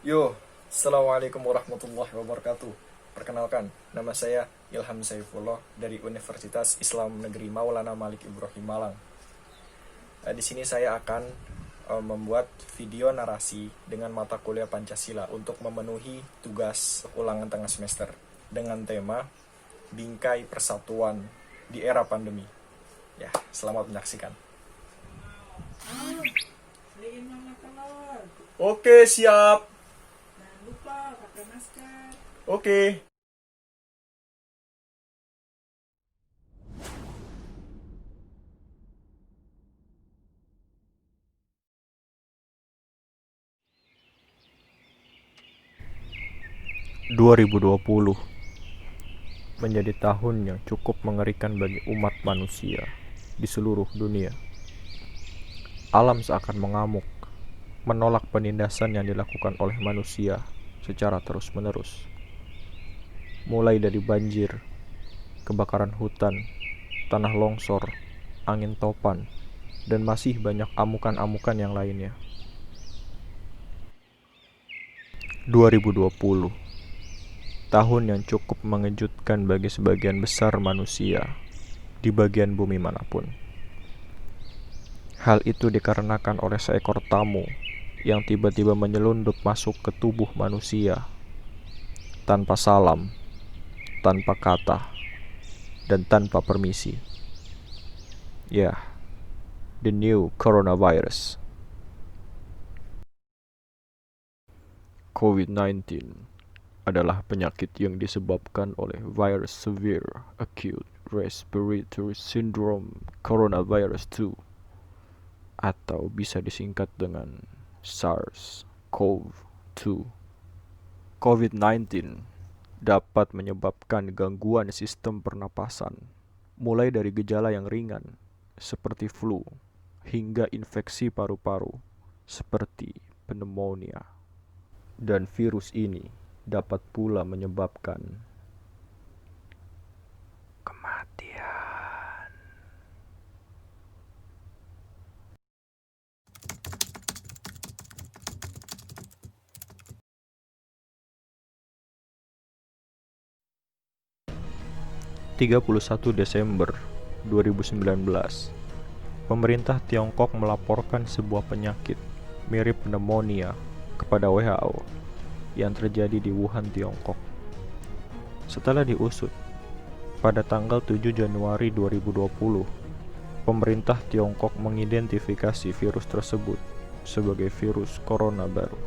Yo, Assalamualaikum warahmatullahi wabarakatuh. Perkenalkan, nama saya Ilham Saifullah dari Universitas Islam Negeri Maulana Malik Ibrahim Malang. Di sini saya akan membuat video narasi dengan mata kuliah Pancasila untuk memenuhi tugas ulangan tengah semester dengan tema Bingkai Persatuan di Era Pandemi. Ya, selamat menyaksikan. Beliin mama telur. Oke, siap. Jangan lupa pakai masker. Oke. 2020 menjadi tahun yang cukup mengerikan bagi umat manusia di seluruh dunia. Alam seakan mengamuk, menolak penindasan yang dilakukan oleh manusia secara terus-menerus. Mulai dari banjir, kebakaran hutan, tanah longsor, angin topan, dan masih banyak amukan-amukan yang lainnya. 2020 tahun yang cukup mengejutkan bagi sebagian besar manusia di bagian bumi manapun. Hal itu dikarenakan oleh seekor tamu yang tiba-tiba menyelundup masuk ke tubuh manusia tanpa salam, tanpa kata, dan tanpa permisi. Ya, the new coronavirus. COVID-19 adalah penyakit yang disebabkan oleh virus severe acute respiratory syndrome coronavirus 2 atau bisa disingkat dengan SARS-CoV-2. COVID-19 dapat menyebabkan gangguan sistem pernapasan, mulai dari gejala yang ringan seperti flu hingga infeksi paru-paru seperti pneumonia. Dan virus ini dapat pula menyebabkan kematian. 31 Desember 2019, pemerintah Tiongkok melaporkan sebuah penyakit mirip pneumonia kepada WHO yang terjadi di Wuhan, Tiongkok. Setelah diusut, pada tanggal 7 Januari 2020, pemerintah Tiongkok mengidentifikasi virus tersebut sebagai virus corona baru.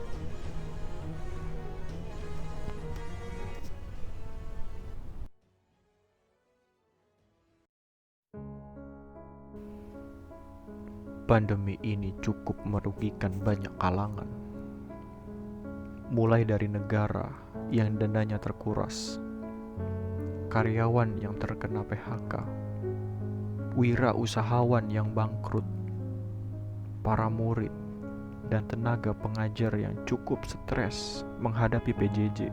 Pandemi ini cukup merugikan banyak kalangan, mulai dari negara yang dananya terkuras, karyawan yang terkena PHK, wirausahawan yang bangkrut, para murid, dan tenaga pengajar yang cukup stres menghadapi PJJ,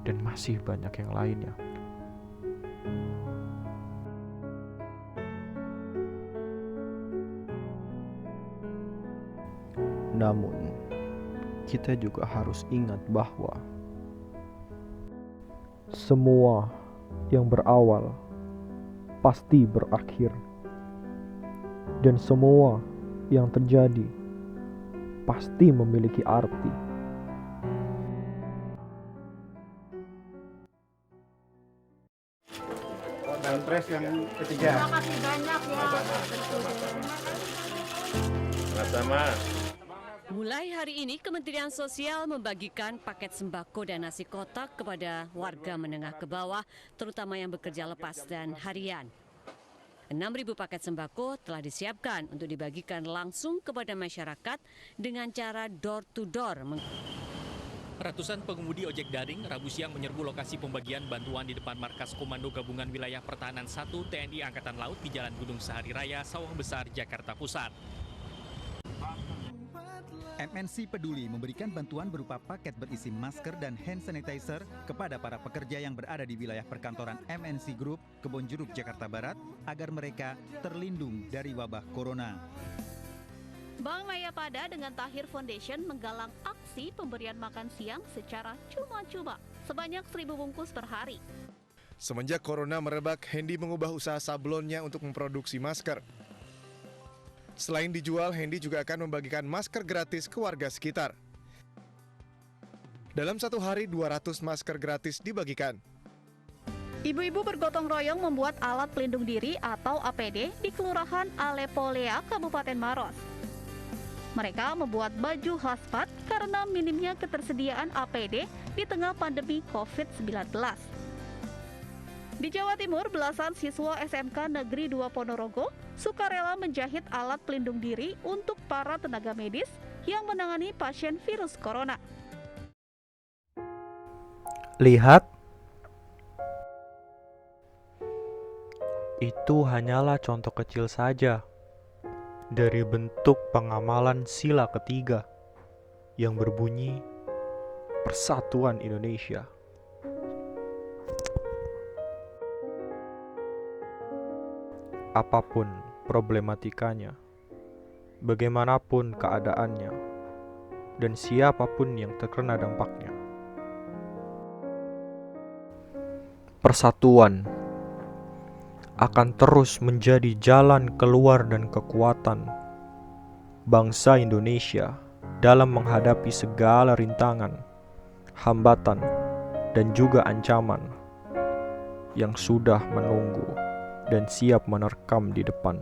dan masih banyak yang lainnya. Namun, kita juga harus ingat bahwa semua yang berawal pasti berakhir, dan semua yang terjadi pasti memiliki arti. Dalam press yang ketiga. Terima kasih banyak ya. Sama-sama. Mulai hari ini, Kementerian Sosial membagikan paket sembako dan nasi kotak kepada warga menengah ke bawah, terutama yang bekerja lepas dan harian. 6.000 paket sembako telah disiapkan untuk dibagikan langsung kepada masyarakat dengan cara door-to-door. Ratusan pengemudi ojek daring Rabu siang menyerbu lokasi pembagian bantuan di depan markas Komando Gabungan Wilayah Pertahanan 1 TNI Angkatan Laut di Jalan Gunung Sahari Raya, Sawah Besar, Jakarta Pusat. MNC Peduli memberikan bantuan berupa paket berisi masker dan hand sanitizer kepada para pekerja yang berada di wilayah perkantoran MNC Group, Kebonjeruk, Jakarta Barat, agar mereka terlindung dari wabah corona. Bank Mayapada dengan Tahir Foundation menggalang aksi pemberian makan siang secara cuma-cuma sebanyak 1.000 bungkus per hari. Semenjak corona merebak, Hendy mengubah usaha sablonnya untuk memproduksi masker. Selain dijual, Hendy juga akan membagikan masker gratis ke warga sekitar. Dalam satu hari, 200 masker gratis dibagikan. Ibu-ibu bergotong royong membuat alat pelindung diri atau APD di Kelurahan Alepolea, Kabupaten Maros. Mereka membuat baju hazmat karena minimnya ketersediaan APD di tengah pandemi COVID-19. Di Jawa Timur, belasan siswa SMK Negeri 2 Ponorogo sukarela menjahit alat pelindung diri untuk para tenaga medis yang menangani pasien virus corona. Lihat, itu hanyalah contoh kecil saja dari bentuk pengamalan sila ketiga yang berbunyi Persatuan Indonesia. Apapun problematikanya, bagaimanapun keadaannya, dan siapapun yang terkena dampaknya, persatuan akan terus menjadi jalan keluar dan kekuatan bangsa Indonesia dalam menghadapi segala rintangan, hambatan, dan juga ancaman yang sudah menunggu dan siap menerkam di depan.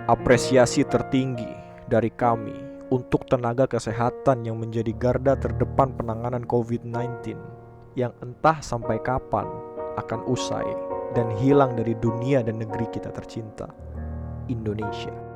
Apresiasi tertinggi dari kami untuk tenaga kesehatan yang menjadi garda terdepan penanganan COVID-19 yang entah sampai kapan akan usai dan hilang dari dunia dan negeri kita tercinta, Indonesia.